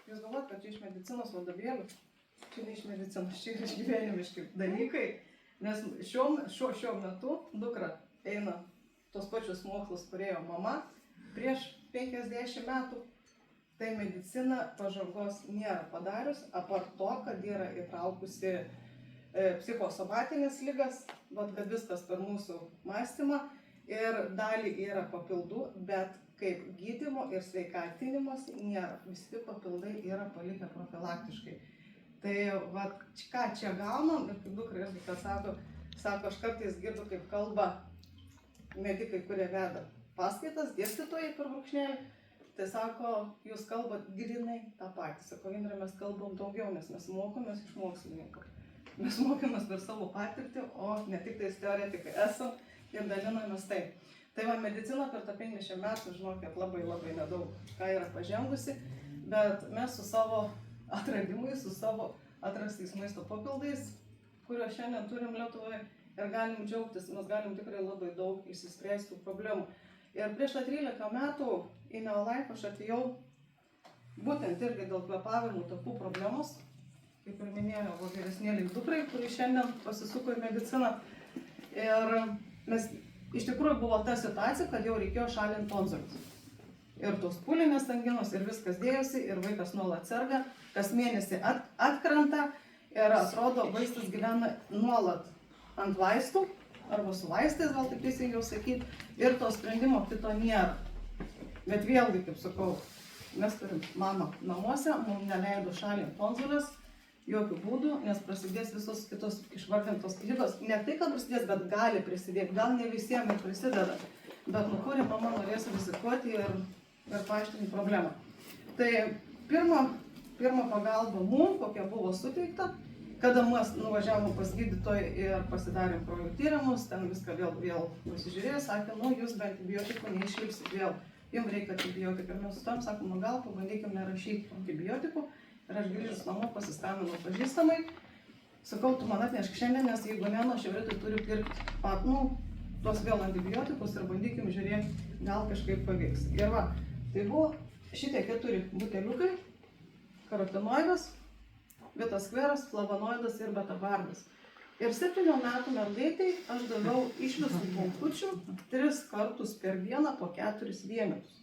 Jūs galvojat, kad čia iš medicinos vadovėlių? Čia ne iš medicinos, čia iš gyvenimiški dalykai. Nes šiuo metu dukra eina tos pačius mokslus turėjo mama prieš 50 metų. Tai medicina pažangos nėra padarius, apart to, kad yra įtraukusi psichosomatinės ligas, kad viskas per mūsų mąstymą ir dalį yra papildų, bet kaip gydymo ir sveikatinimas nėra. Visi papildai yra palikę profilaktiškai. Tai ką čia gaunam, ir kaip dukra irgi, kad sako, aš kartais girdu, kaip kalba medikai, kurie veda paskaitas, dėstytojai per brūkšnelį. Tai sako, jūs kalbat grinai tą patį. Sako, Indrė, mes kalbam daugiau, nes mes mokomės iš mokslininkų. Mes mokomės per savo patirtį, o ne tik tais teoretikai esam ir dalinamės tai. Tai va, medicina per tą 50 metų, žinokit, labai nedaug ką yra pažengusi, bet mes su savo atradimais, su savo atrastais maisto papildais, kuriuos šiandien turim Lietuvoje ir galim džiaugtis, mes galim tikrai labai daug išsispręsti problemų. Ir prieš 13 metų į Neolife aš atėjau būtent irgi dėl kvėpavimų takų problemos, kaip ir minėjau, vyresnėliai dukrai, kuri šiandien pasisuko į mediciną. Ir mes iš tikrųjų buvo ta situacija, kad jau reikėjo šalinti tonzilius. Ir tos pūlinės anginos, ir viskas dėjosi, ir vaikas nuolat serga, kas mėnesį atkrenta ir atrodo, vaistas gyvena nuolat ant vaistų, arba su vaistais, gal taip teisingiau sakyti, ir to sprendimo kito nėra. Bet vėlgi, kaip sakau, mes turim mamą namuose, mums neleido šalinti tonzilės, jokių būdų, nes prasidės visos kitos išvardintos ligos. Ne tai, kad prasidės, bet gali prisidėti, gal ne visiems ir prisideda, bet nuo kuri mama norės rizikuoti ir paaiškinti problemą. Tai pirma pagalba mums, kokia buvo suteikta, kada mes nuvažiavom pas gydytoją ir pasidarėm kraujo tyrimus, ten viską vėl pasižiūrėjo, sakė, jūs be antibiotikų neišlipsit vėl, jums reikia antibiotikų. Ir mes su tam sakom, gal pabandykim nerašyti antibiotikų. Ir aš grįžus namo pasiskambinau pažįstamai, sakau, tu man atnešk šiandien, nes jeigu ne, nuo šio ryto turiu pirkti tuos vėl antibiotikus ir bandykim žiūrėti, gal kažkaip pavyks. Ir va, tai buvo šitie 4 buteliukai, karotinoidas, betaskveras, flavonoidas ir betabardas. Ir 7 metų mergaitai aš daviau iš visų punktučių 3 kartus per dieną po 4 vienetus.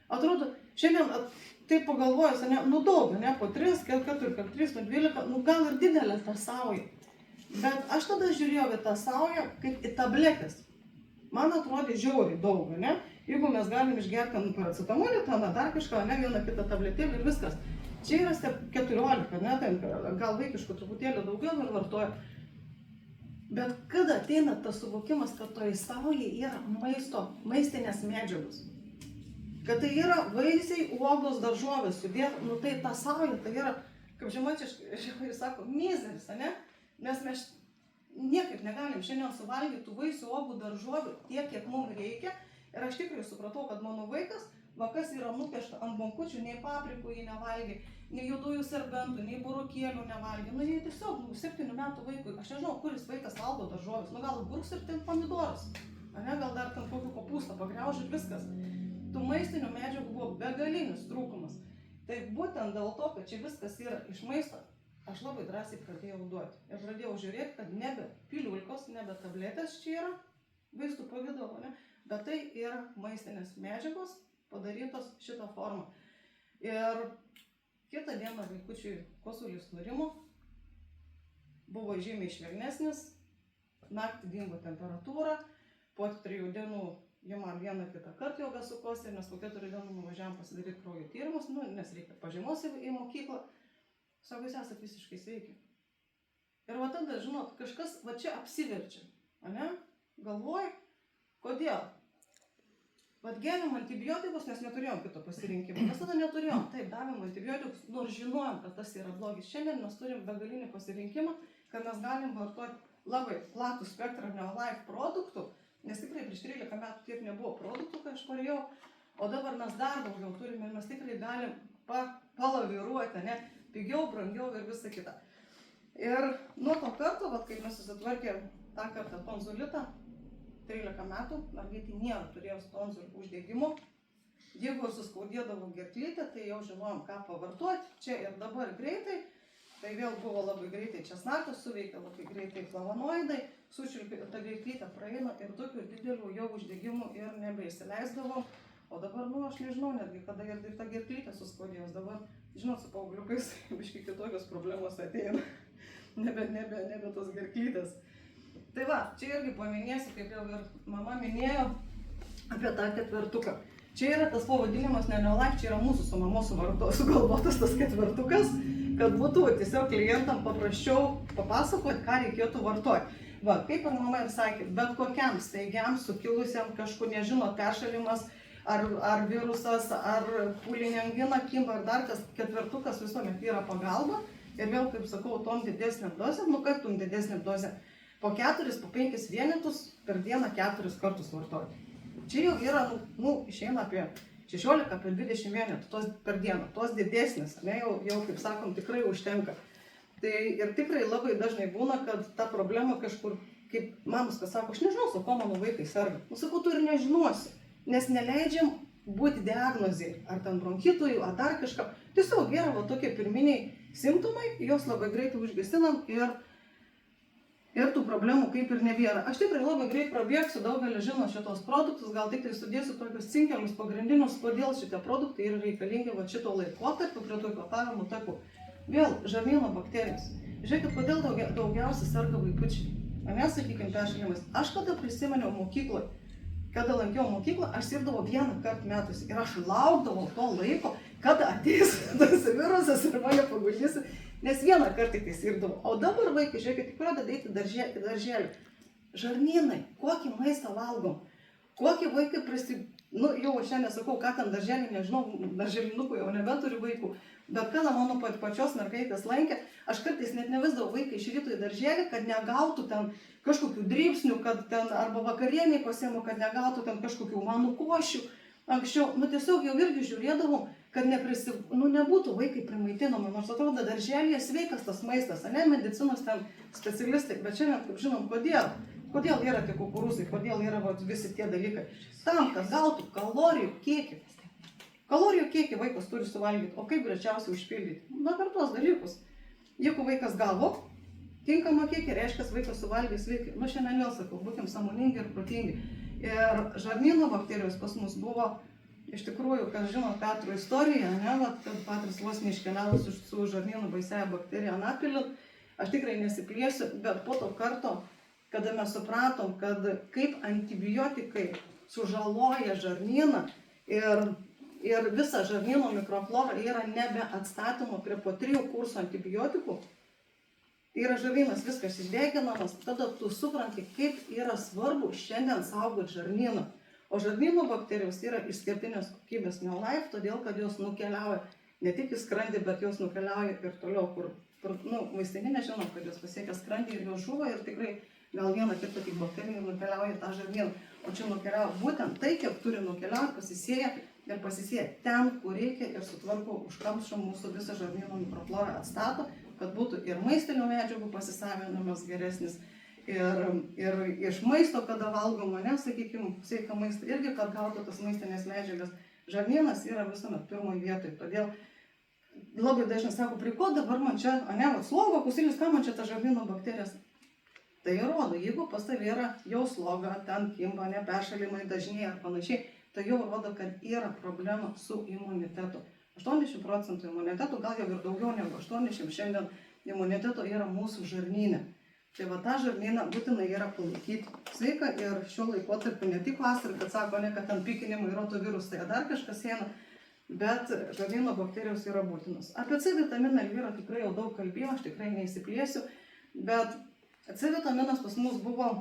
Atrodo, šiandien taip pagalvojus, daug, po 3, 4, 3, 12, gal ir didelė ta sauja. Bet aš tada žiūrėjau į tą saują kaip į tabletės. Man atrodė žiauriai daug, Jeigu mes galim išgerti paracetamolį, dar kažką, vieną kitą tabletėlį ir viskas. Čia yra 14, gal vaikiškų truputėlį daugiau ir vartoja. Bet kada ateina tas suvokimas, kad toje saujoje yra maistinės medžiagos. Kad tai yra vaisiai, uogos, daržovės sudėta, tai ta sauja, tai yra, kaip žemaičiai sako, mizeris, Nes mes niekaip negalim šiandien suvalgyti tų vaisių, uogų, daržovių tiek, kiek mums reikia. Ir aš tikrai supratau, kad mano vaikas, kas yra nupiešta ant bankučių, nei paprikų jį nevalgė, nei juodųjų serbentų, nei burokėlių nevalgė. Jie tiesiog 7 metų vaikui, aš nežinau, kuris vaikas valgo daržovės, gal gurks ir ten pomidorus, gal dar ten kokį kopūstą pagriauž ir viskas. Tų maistinių medžiagų buvo begalinis trūkumas. Tai būtent dėl to, kad čia viskas yra iš maisto, aš labai drąsiai pradėjau duoti. Ir pradėjau žiūrėti, kad nebe piliulkos, nebe tabletės čia yra, vaistų pavidalo, bet tai yra maistinės medžiagos padarytos šitą formą. Ir kitą dieną vaikučiui kosulys nurimo, buvo žymiai švelnesnis, naktį dingo temperatūra, po 3 dienų jie man vieną kitą kartą jau besukosė, nes po 4 dienų nuvažiavom pasidaryti kraujo tyrimus, nes reikia pažymos į mokyklą. Sako, jūs esat visiškai sveiki. Ir va tada, žinot, kažkas va čia apsiverčia, galvoju, kodėl? Vat gėrėm antibiotikus, nes neturėjom kito pasirinkimo. Mes tada neturėjom, taip, davėm antibiotikus, nors žinojom, kad tas yra blogis. Šiandien mes turim begalinį pasirinkimą, kad mes galim vartoti labai platų spektrą Neolife produktų, nes tikrai prieš 13 metų tiek nebuvo produktų, kai aš norėjau, o dabar mes dar daugiau turime ir mes tikrai galim palaviruoti, pigiau, brangiau ir visą kitą. Ir nuo to karto, kai mes susitvarkėm tą kartą tonzilitą, 13 metų, mergaitė nėra turėjus tonzilių uždegimo, Jeigu suskaudėdavo gerklytę, tai jau žinojom, ką pavartoti, čia ir dabar greitai. Tai vėl buvo labai greitai česnakas, suveikia labai greitai flavonoidai, sušilpė ir ta gerklytė praeina ir tokių didelių jau uždegimų ir nebeįsileisdavom. O dabar, aš nežinau netgi, kada ir ta gerklytė suskaudėjus. Dabar, žinot, su paaugliukais biškai kitokios problemos ateina. Nebe tos gerklytės. Tai va, čia irgi paminėsiu, kaip jau ir mama minėjo, apie tą ketvertuką. Čia yra tas pavadinimas Neniolife, čia yra mūsų su mamos sugalvotas tas ketvertukas, kad būtų tiesiog klientam paprasčiau papasakoti, ką reikėtų vartoti. Va, kaip ir mama ir sakė, bet kokiam staigiam sukilusiam kažkur, nežinot, peršalimas, ar virusas, ar pūlinė angina, kimba, ar dar kas, ketvertukas visuomet yra pagalba. Ir vėl, kaip sakau, tom didesnėm dozėm, kaip tom didesnėm dozėm, po 4, po 5 vienetus per dieną 4 kartus vartoti. Čia jau yra, išeina apie 16, apie 20 vienetų per dieną, tos didesnės, jau kaip sakom, tikrai užtenka. Tai ir tikrai labai dažnai būna, kad ta problema kažkur, kaip mamos, kas sako, aš nežinau, su ko mano vaikai serga. Sakau, tu ir nežinosi, nes neleidžiam būti diagnozijai, ar ten bronchitui, ar dar kažką. Tiesiog yra va tokie pirminiai simptomai, jos labai greitai užgesinam ir tų problemų kaip ir nebėra. Aš tikrai labai greit prabėgsiu, daugelis žino šitos produktus, gal tik tai sudėsiu tokius cinkelius pagrindinius, kodėl šitie produktai yra reikalingi va šito laikotarpio prie tų kvėpavimo takų. Vėl, žarnyno bakterijos. Žiūrėkit, kodėl daugiausiai serga vaikučiai. Sakykime, peršalimais. Aš kada prisimeniau mokykloje, kada lankiau mokyklą, aš sirgdavau 1 kartą metus ir aš laukdavau to laiko, kada ateis tas virusas ir mane paguldys, nes 1 kartą tik tai sirgdavau. O dabar vaikai, žiūrėkit, tik pradeda eiti darželį. Žarnynai, kokį maistą valgom, kokį vaikai jau aš šiandien sakau, ką ten darželį, nežinau, darželinukų jau nebeturi vaikų, bet kada mano pačios mergaitės lankė, aš kartais net nevesdavau vaikai iš ryto į darželį, kad negautų ten kažkokių drybsnių, kad ten arba vakarieniai pasiėmų, kad negautų ten kažkokių manų košių. Anksčiau, tiesiog jau irgi žiūrėdavau, kad nebūtų vaikai primaitinami, nors atrodo darželėje sveikas tas maistas, medicinos ten specialistai, bet šiandien, kaip žinom, kodėl yra tie kukurūzai, kodėl yra visi tie dalykai. Tam, kad gautų kalorijų kiekį. Kalorijų kiekį vaikas turi suvalgyti, o kaip greičiausiai užpildyti? Per tuos dalykus. Jeigu vaikas gavo tinkamą kiekį, reiškia, vaikas suvalgė sveikai. Šiandien vėl sakau, būkim sąmoningi ir protingi. Ir žarnyno bakterijos pas mus buvo, iš tikrųjų, kas žino Petro istoriją, kad Petras vos neiškeliavo su žarnyno baisiaja bakterija Anapilin. Aš tikrai nesiplėsiu, bet po to karto, kada mes supratom, kad kaip antibiotikai sužaloja žarnyną ir visa žarnyno mikroflora yra nebeatstatoma prie po 3 kursų antibiotikų, yra žarnynas viskas išdeginamas, tada tu supranti, kaip yra svarbu šiandien saugoti žarnyną. O žarnyno bakterijos yra išskirtinės kokybės Neniolife, todėl kad jos nukeliauja ne tik į skrandį, bet jos nukeliauja ir toliau, kur vaistininė žinom, kad jos pasiekia skrandį ir jos žuva ir tikrai gal vieną kitą tik bakteriją nukeliauja į tą žarnyną. O čia nukeliauja būtent tai, kiek turi nukeliauti, pasisėja ten, kur reikia ir sutvarko, užkamšo mūsų visą žarnyno mikroflorą, atstato, kad būtų ir maistinių medžiagų pasisavinimas geresnis, ir iš maisto, kada valgoma, sakykime, sveiką maistą, irgi, kad gautų tas maistinės medžiagas. Žarnynas yra visuomet pirmoje vietoje, todėl labai dažnai sako, prie ko dabar man čia, sloga, kusilis, ką man čia ta žarnyno bakterijas? Tai rodo, jeigu pas tavai yra jau sloga, ten kimba, peršalimai dažnėja ar panašiai, tai jau rodo, kad yra problema su imunitetu. 80% imuniteto, gal jau ir daugiau negu 80% šiandien imuniteto yra mūsų žarnyne. Tai va tą žarnyną būtinai yra palaikyti sveiką ir šiuo laikotarpiu ne tik vasarą, kad sako, kad ten pykinimai, rotavirusai, dar kažkas eina, bet žarnyno bakterijos yra būtinos. Apie C vitaminą Elvyra tikrai jau daug kalbėjau, aš tikrai neįsiplėsiu, bet C vitaminas pas mus buvo,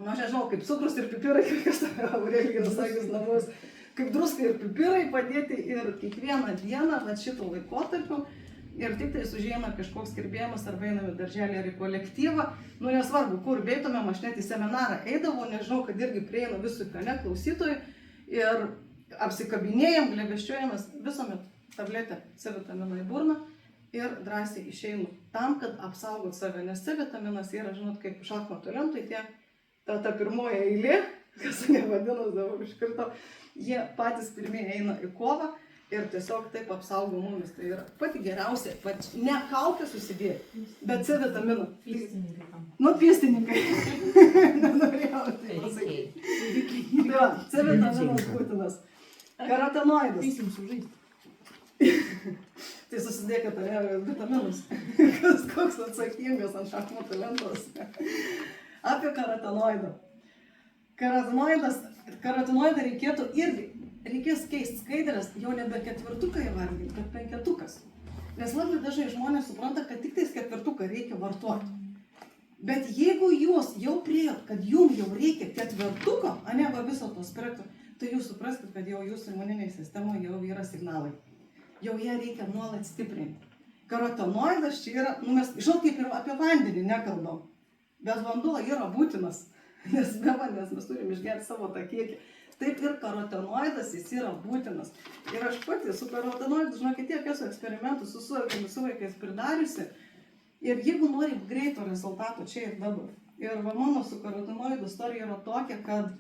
aš nežinau, kaip cukrus ir pipirai, kas Aurelija sakys namus, kaip druskai ir pipirai padėti ir kiekvieną dieną šito laikotarpiu ir tik tai užeina kažkoks kirbėjimas arba einame darželį ar į kolektyvą, nesvarbu, kur beitumėm, aš net į seminarą eidavau, nežinau, kad irgi prieinu visų klausytojų ir apsikabinėjom, glebeščiuojamės, visuomet tabletę C vitamino į burną ir drąsiai išeinu tam, kad apsaugot save, nes C vitaminas yra, žinot, kaip šachmatų lentai, ta pirmoji eilė, kas nevadinas dabar iš karto, Jie patys pirmieji eina į kovą ir tiesiog taip apsaugo mumis. Tai yra pati geriausia, ne kaukę susidėti, bet C vitaminą. Piestininkai. Nenorėjau tai pasakyti. Tai va, C vitaminas būtinas. Karotenoidas. Tai susidėkite vitaminus. Koks atsakingas ant šachmatų lentos. Apie karotenoidą. Karotenoidą reikės keisti skaidrės, jau nebe ketvirtuką įvardinti, bet penketukas. Nes labai dažnai žmonės supranta, kad tik tais ketvirtuką reikia vartoti. Bet jeigu jūs jau priejot, kad jums jau reikia ketvirtuko, ne va viso to spektro, tai jūs supraskite, kad jau jūsų imuninėje sistemoje jau yra signalai. Jau ją reikia nuolat stiprinti. Karotenoidas čia yra, mes, žinot, kaip ir apie vandenį nekalbam, bet vanduo yra būtinas, nes be vandens mes turim išgerti savo tą kiekį. Taip ir karotenoidas, jis yra būtinas. Ir aš pati su karotenoidu, žinokit, tiek esu eksperimentų su vaikais pridariusi. Ir jeigu nori greito rezultato čia ir dabar. Ir va, mano su karotenoidu istorija yra tokia, kad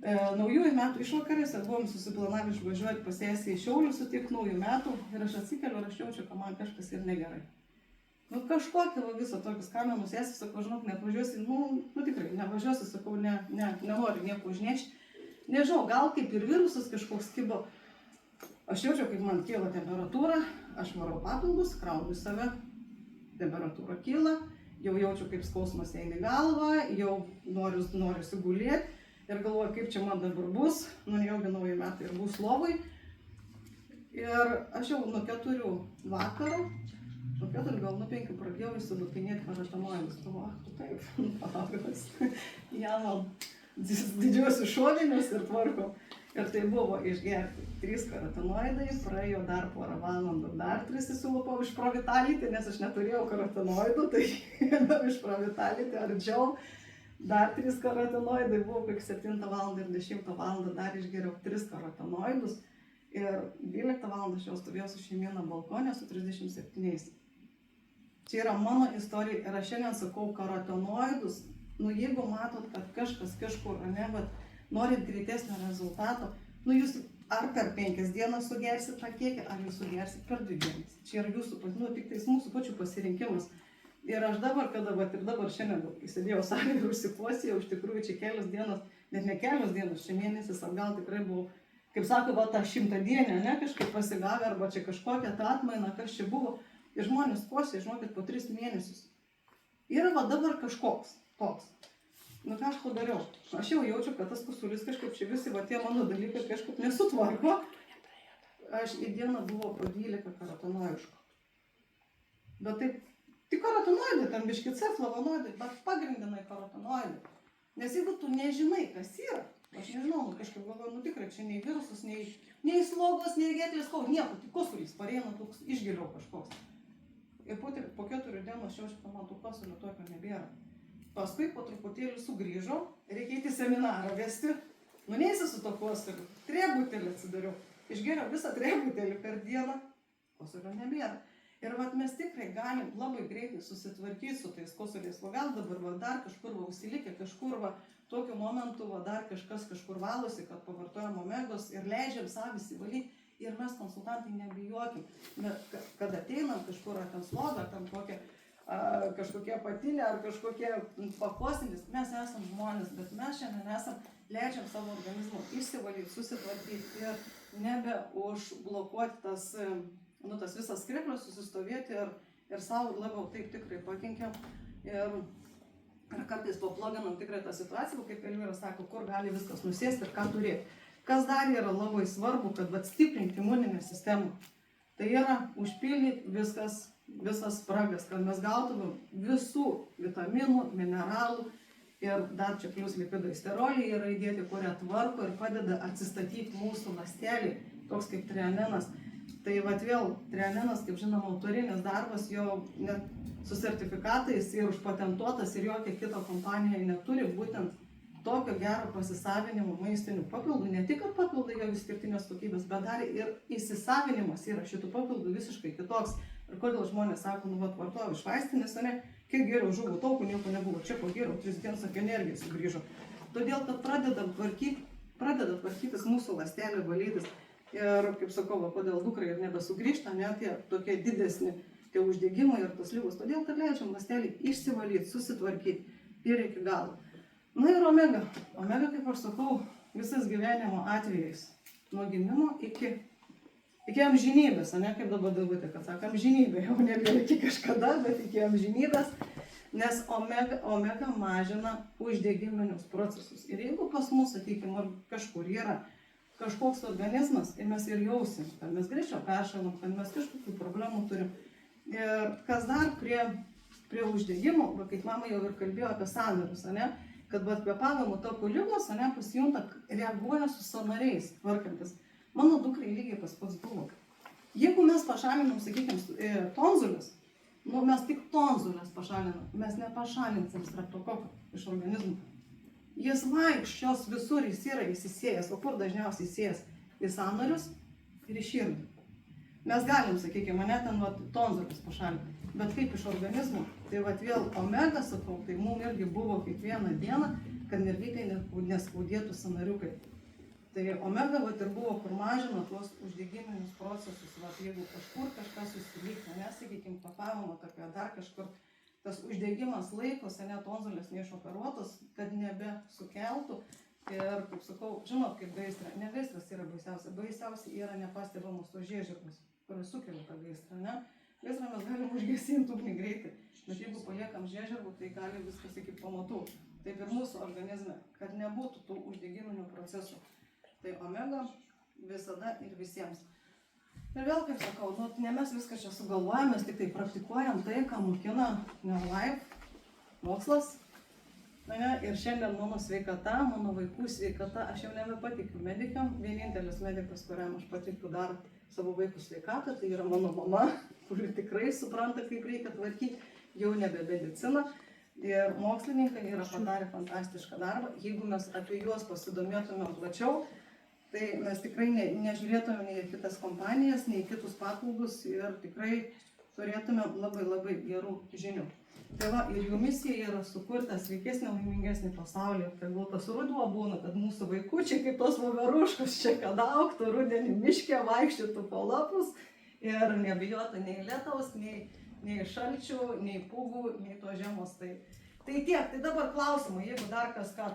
naujųjų metų išvakarėse buvom susiplanavę išvažiuoti pas sesę į Šiaulius sutikti naujų metų ir aš atsikeliu ir aš jaučiu, kad man kažkas ir negerai. Kažkokia va visą tokius kamenus sesė, sakau, žinok, neatvažiuosi, tikrai, nevažiuosi, sakau, nenoriu nieko užnešti. Nežinau, gal kaip ir virusas kažkoks kibo. Aš jaučiu, kaip man kyla temperatūra, aš varau papildus, kraunu į save, temperatūra kyla, jau jaučiu, kaip skausmas eina į galvą, jau noriu sigulėti. Ir galvoju, kaip čia man dabar bus, nejaugi naujai metai ir bus lovai. Ir aš jau nuo 4 vakaro, nuo 4 gal nuo 5 pradėjau įsidukinėti karotenoidus. Galvoju, taip, palaukos. Ja, man didžiuosius šovinius ir tvarkom. Ir tai buvo išgerti 3 karotenoidai, praėjo dar porą valandų, dar 3 įsilupau iš Provitality, nes aš neturėjau karotenoidų, tai ėmiau iš Provitality ardžiau. Dar 3 karotenoidai, buvo kaip 7 val. Ir 10 val. Dar išgeriau 3 karotenoidus. Ir 12 val. Aš jau stovėjau su šeimyna balkonė su 37. Čia yra mano istorija ir aš šiandien sakau karotenoidus. Jeigu matot, kad kažkas kažkur, bet norit greitesnio rezultato, jūs ar per 5 dienas sugersit tą kiekį, ar jūs sugersit per 2 dienas. Čia yra jūsų, tik tais mūsų pačių pasirinkimas. Ir aš dabar, šiandien įsidėjau salę ir užsipuosėjau, iš tikrųjų čia kelios dienos, net ne kelios dienos, čia mėnesis atgal tikrai buvau, kaip sako, va tą 100 dienę, kažkaip pasigavę, arba čia kažkokia ta atmaina, kas čia buvo. Ir žmonės puosė, žinokit, po 3 mėnesius. Yra va dabar kažkoks, toks. Ką aš padariau? Aš jau jaučiu, kad tas kusulis kažkaip čia visi, va tie mano dalykai kažkaip nesutvarko. Aš į dieną buvo po 12 karotenoidų. Bet taip, tik karotenoidai, tam biški C flavonoidai, bet pagrindinai karotenoidai. Nes jeigu tu nežinai, kas yra, aš nežinau, kažkaip galvoju, tikrai čia nei virusas, nei slogos, nei gėtlės, nieko, tik kosulys pareina, toks išgiliau kažkoks. Ir po 4 dienų aš jaučiu, kad man tų kosulio tokio nebėra. Paskui po truputėlį sugrįžo, reikia į seminarą vesti, neisi su to kosuliu, trėbutelį atsidariau, išgeriau visą trėbutelį per dieną, kosulio nebėra. Ir mes tikrai galim labai greitai susitvarkyti su tais kosuliais. Gal dabar dar kažkur užsilikė, kažkur tokiu momentu dar kažkas kažkur valosi, kad pavartojam omegos ir leidžiam savį įsivalyti. Ir mes konsultantai nebijokim. Kad ateinam kažkur ar ten slogą, ar kažkokie patinė, ar kažkokie pakosinis, mes esam žmonės, bet mes šiandien esam, leidžiam savo organizmą išsivalyti, susitvarkyti ir nebeužblokuoti tas visas skriples, susistovėti ir savo labiau taip tikrai pakenkiam. Ir kartais paploginam tikrai tą situaciją, kaip Elvyra sako, kur gali viskas nusėsti ir ką turėti. Kas dar yra labai svarbu, kad stiprinti imuninę sistemą, tai yra užpildyti visas spragas, kad mes gautumėm visų vitaminų, mineralų ir dar čia plus lipidai steroliai yra įdėti, kurie tvarko ir padeda atsistatyti mūsų ląstelį, toks kaip trianenas. Tai vėl trianenas, kaip žinom, autorinis darbas, jo net su sertifikatais ir užpatentuotas ir jokia kita kompanija neturi būtent tokio gero pasisavinimo maistinių papildų. Ne tik, kad papildai jo išskirtinės kokybės, bet dar ir įsisavinimas yra šitų papildų visiškai kitoks. Ir kodėl žmonės sako, vartojau iš vaistinės, kiek geriau žuvų taukų, nieko nebuvo, čia pagėriau, 3 dienas apie energiją sugrįžo. Todėl, kad pradedam tvarkyti pradeda tvarkytis mūsų ląstelė, valytis. Ir, kaip sakau, kodėl dukrai ir nebesugrįžta, net tie tokie didesni tie uždegimai ir tos ligos. Todėl, kad leidžiam ląstelį išsivalyti, susitvarkyti ir iki galo. Na ir omega. Omega, kaip aš sakau, visas gyvenimo atvejais. Nuo gimimo iki amžinybės, ne kaip dabar Daivutė, kad sako amžinybė, jau nebe iki kažkada, bet iki amžinybės. Nes omega mažina uždegiminius procesus. Ir jeigu pas mus, sakykime, kažkur yra kažkoks organizmas ir mes ir jausim, kad mes greičiau peršalam, kad mes kažkokių problemų turim. Ir kas dar prie uždegimo, kaip mama jau ir kalbėjo apie sąnarius, kad kvėpavimo takų ligos pasijunta, reaguoja su sąnariais tvarkantis. Mano dukrai lygiai tas pats buvo. Jeigu mes pašalinam, sakykime, tonzulės, mes tik tonzulės pašalinam, mes nepašalinsim streptokoką iš organizmų. Jis vaikščios visur, jis yra įsisėjęs, o kur dažniausiai įsėjęs? Į sąnarius ir į širdį. Mes galim, sakykime, ten tonzulės pašalinti, bet kaip iš organizmų? Tai vėl omega, sakau, tai mums irgi buvo kiekvieną dieną, kad nervykai neskaudėtų sąnariukai. Tai omega ir buvo, kur mažino tuos uždegiminius procesus. Jeigu kažkur kažkas susilygia, sakykime, kvėpavimo tokio dar kažkur, tas uždegimas laikosi, tonzulės neišoperuotos, kad nebesukeltų. Ir, kaip sakau, žinot, kaip gaisra, ne gaisras yra baisiausia, baisiausia yra nepastebamos tos žiežirbos, kurios sukelia tą gaisrą, Gaisrą mes galim užgesinti ugnį greitai, bet jeigu paliekam žiežirbų, tai gali viskas iki pamatų. Taip ir mūsų organizme, kad nebūtų tų uždegiminių procesų. Tai omega visada ir visiems. Ir vėl, kaip sakau, ne mes viską čia sugalvojame, mes tik tai praktikuojam tai, ką mokina Neolife, mokslas. Ir šiandien mano sveikata, mano vaikų sveikata, aš jau nebepatikiu medikam. Vienintelis medikas, kuriam aš patikiu dar savo vaikų sveikatą, tai yra mano mama, kuri tikrai supranta, kaip reikia tvarkyti, jau nebe medicina. Ir mokslininkai yra padarę fantastišką darbą. Jeigu mes apie juos pasidomėtume plačiau, tai mes tikrai nežiūrėtume nei kitas kompanijas, nei kitus paplaugus ir tikrai turėtume labai labai gerų žinių. Tai ir jų misija yra sukurti sveikesnį, laimingesnį pasaulį. Tai tas ruduo būna, kad mūsų vaikučiai kaip tos voveruškos čia, kad augtų rudenį miške, vaikščiotų po lapus ir nebijotų nei lietaus, nei šalčių, nei pūgų, nei to žiemos. Tai tiek, tai dabar klausimai, jeigu dar kas ką